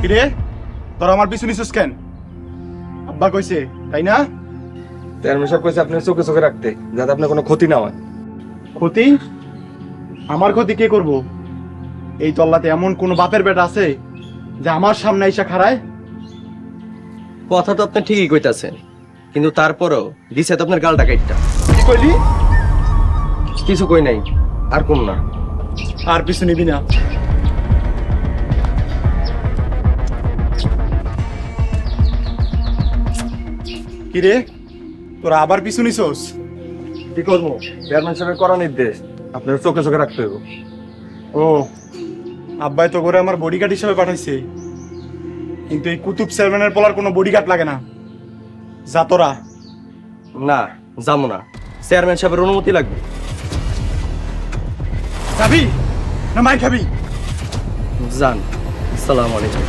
কিরে তোর আমার পিছু নিছিস কেন? আব্বা কইছে তাই না? চেয়ারম্যান সাহেব কইছে আপনার চোখে চোখে রাখতে, যাতে আপনার কোনো ক্ষতি না হয়। ক্ষতি? আমার ক্ষতি কে করব? এই তল্লাতে এমন কোন বাপের বেটা আছে যে আমার সামনে এসে খাড়ায়? কথা তো আপনি ঠিকই কইতাছেন, কিন্তু তারপরও দিছে তো আপনার গালটা কাইটটা। কি কইলি? কিছু কই নাই, আর কম না। আর পিছু নিবি না। কিরে তোরা আবার পিছু নিছস? কি করবো? চেয়ারম্যান সাহেবের করা নির্দেশ, আপনার চোখে চোখে রাখতে হবে। ও আব্বাই তো করে আমার বডিগার্ড হিসেবে পাঠাইছে, কিন্তু এই কুতুব চেয়ারম্যানের পোলার কোনো বডিগার্ড লাগে না। যা তোরা। না, যাবো না, চেয়ারম্যান সাহেবের অনুমতি লাগবে। যাবি না মাই খাবি? যান। আসসালামু আলাইকুম।